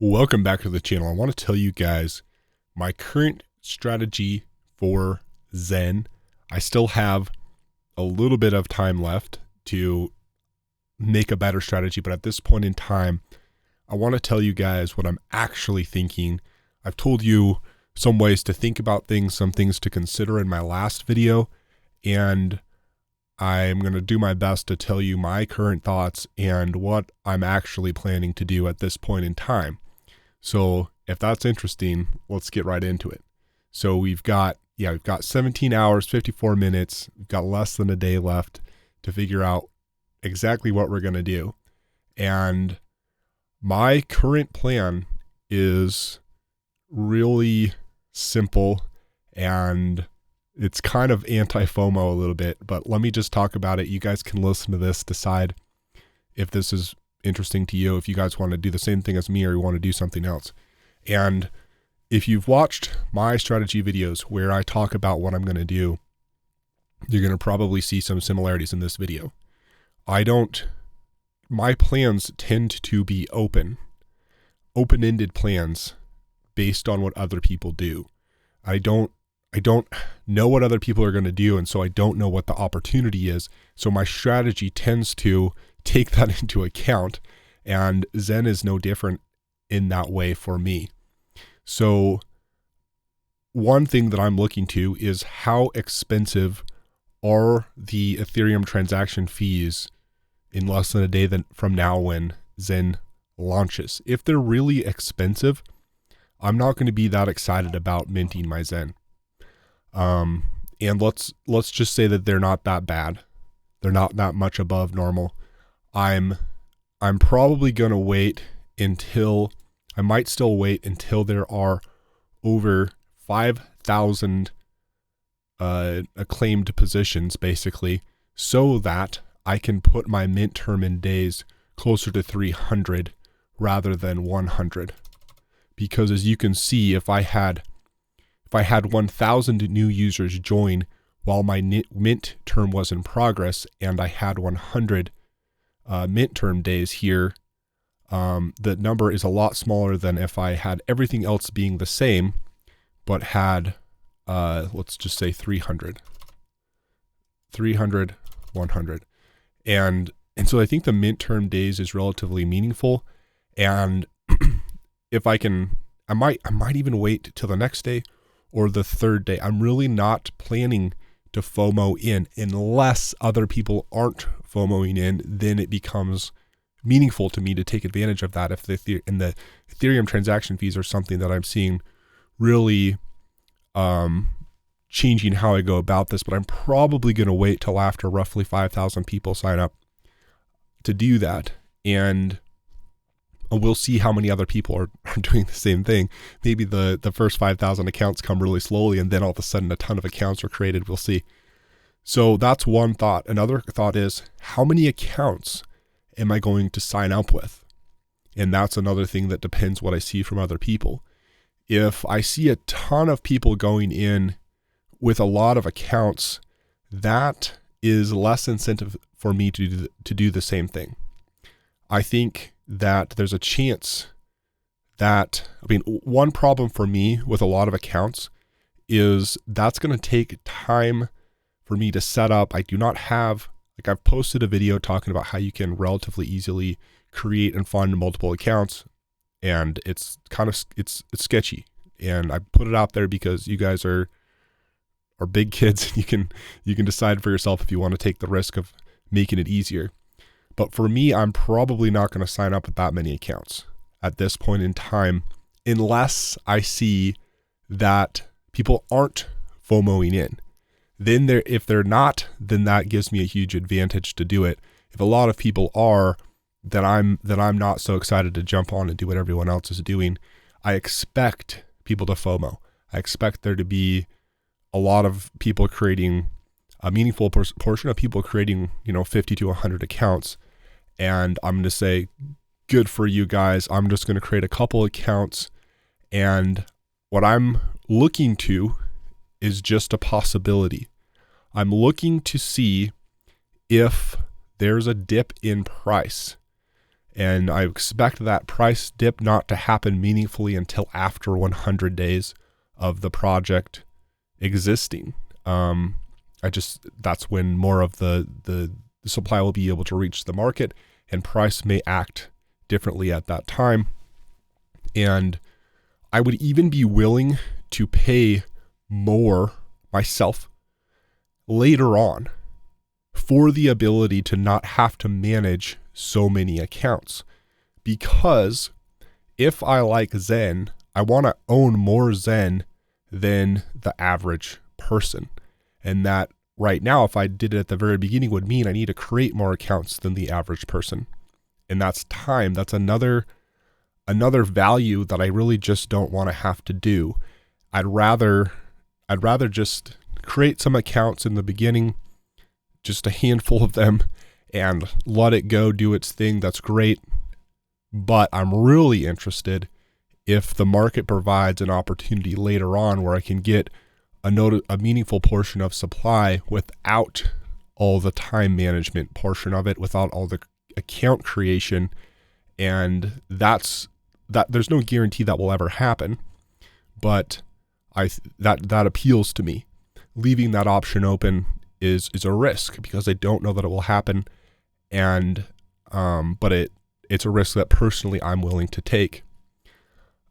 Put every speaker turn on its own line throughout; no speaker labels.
Welcome back to the channel. I want to tell you guys my current strategy for Zen. I still have a little bit of time left to make a better strategy, but at this point in time, I want to tell you guys what I'm actually thinking. I've told you some ways to think about things, some things to consider in my last video, and I'm going to do my best to tell you my current thoughts and what I'm actually planning to do at this point in time. So if that's interesting, let's get right into it. So we've got 17 hours, 54 minutes. We've got less than a day left to figure out exactly what we're going to do. And my current plan is really simple, and it's kind of anti-FOMO a little bit, but let me just talk about it. You guys can listen to this, decide if this is interesting to you, if you guys want to do the same thing as me or you want to do something else. And if you've watched my strategy videos where I talk about what I'm going to do, you're going to probably see some similarities in this video. My plans tend to be open-ended plans based on what other people do. I don't know what other people are going to do, and so I don't know what the opportunity is. So my strategy tends to take that into account, and Zen is no different in that way for me. So one thing that I'm looking to is how expensive are the Ethereum transaction fees in less than a day from now when Zen launches. If they're really expensive, I'm not going to be that excited about minting my Zen. And let's just say that they're not that bad. They're not that much above normal. I'm probably going to wait until, I might still wait until there are over 5,000 acclaimed positions, basically, so that I can put my mint term in days closer to 300 rather than 100. Because as you can see, if I had 1,000 new users join while my mint term was in progress, and I had 100 mint term days here, the number is a lot smaller than if I had everything else being the same, but had, let's just say 300, 100. And so I think the mint term days is relatively meaningful. And if I might even wait till the next day or the third day. I'm really not planning to FOMO in unless other people aren't FOMOing in. Then it becomes meaningful to me to take advantage of that. If the Ethereum transaction fees are something that I'm seeing really changing how I go about this, but I'm probably going to wait till after roughly 5,000 people sign up to do that. And we'll see how many other people are doing the same thing. Maybe the first 5,000 accounts come really slowly, and then all of a sudden a ton of accounts are created. We'll see. So that's one thought. Another thought is, how many accounts am I going to sign up with? And that's another thing that depends what I see from other people. If I see a ton of people going in with a lot of accounts, that is less incentive for me to do the same thing. I think that there's a chance that, one problem for me with a lot of accounts is that's going to take time for me to set up. I do not have, I've posted a video talking about how you can relatively easily create and fund multiple accounts, and it's sketchy. And I put it out there because you guys are big kids. You can decide for yourself if you want to take the risk of making it easier. But for me, I'm probably not going to sign up with that many accounts at this point in time, unless I see that people aren't FOMOing in. Then if they're not, then that gives me a huge advantage to do it. If a lot of people are, then I'm not so excited to jump on and do what everyone else is doing. I expect people to FOMO. I expect there to be a lot of people creating, a meaningful portion of people creating, 50 to 100 accounts. And I'm going to say, good for you guys. I'm just going to create a couple accounts. And what I'm looking to is just a possibility. I'm looking to see if there's a dip in price. And I expect that price dip not to happen meaningfully until after 100 days of the project existing. That's when more of the supply will be able to reach the market, and price may act differently at that time. And I would even be willing to pay more myself later on for the ability to not have to manage so many accounts. Because if I like Zen, I want to own more Zen than the average person. And that right now, if I did it at the very beginning, would mean I need to create more accounts than the average person. And that's time. That's another value that I really just don't want to have to do. I'd rather just create some accounts in the beginning, just a handful of them, and let it go do its thing. That's great. But I'm really interested if the market provides an opportunity later on where I can get a meaningful portion of supply without all the time management portion of it, without all the account creation. And that there's no guarantee that will ever happen, but that appeals to me. Leaving that option open is a risk because I don't know that it will happen, and but it's a risk that personally I'm willing to take.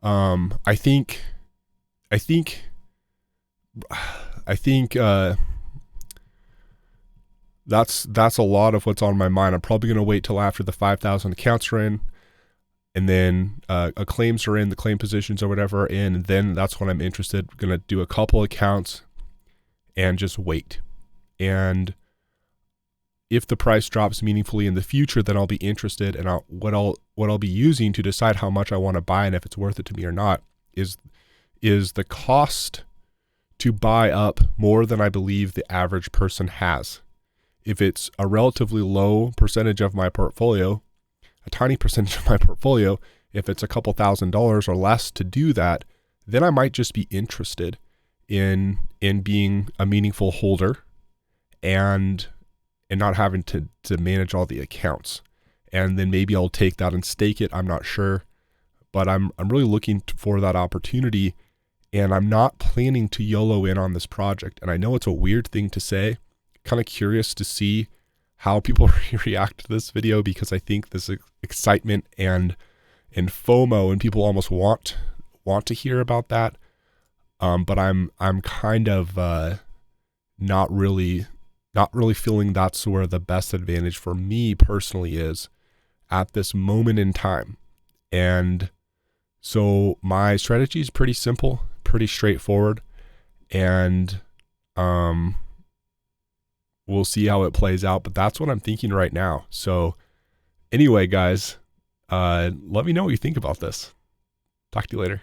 I think that's a lot of what's on my mind. I'm probably going to wait till after the 5,000 accounts are in, and then claims are in, the claim positions or whatever are in, and then that's when I'm interested. Going to do a couple accounts and just wait. And if the price drops meaningfully in the future, then I'll be interested, and what I'll be using to decide how much I want to buy and if it's worth it to me or not is the cost to buy up more than I believe the average person has. If it's a relatively low percentage of my portfolio, a tiny percentage of my portfolio, if it's a couple $1,000s or less to do that, then I might just be interested in being a meaningful holder and not having to manage all the accounts. And then maybe I'll take that and stake it. I'm not sure, but I'm really looking for that opportunity, and I'm not planning to YOLO in on this project. And I know it's a weird thing to say. Kind of curious to see how people react to this video, because I think this excitement and FOMO, and people almost want to hear about that. But I'm kind of not really feeling that's where the best advantage for me personally is at this moment in time. And so my strategy is pretty simple, pretty straightforward, and we'll see how it plays out, but that's what I'm thinking right now. So anyway, guys, let me know what you think about this. Talk to you later.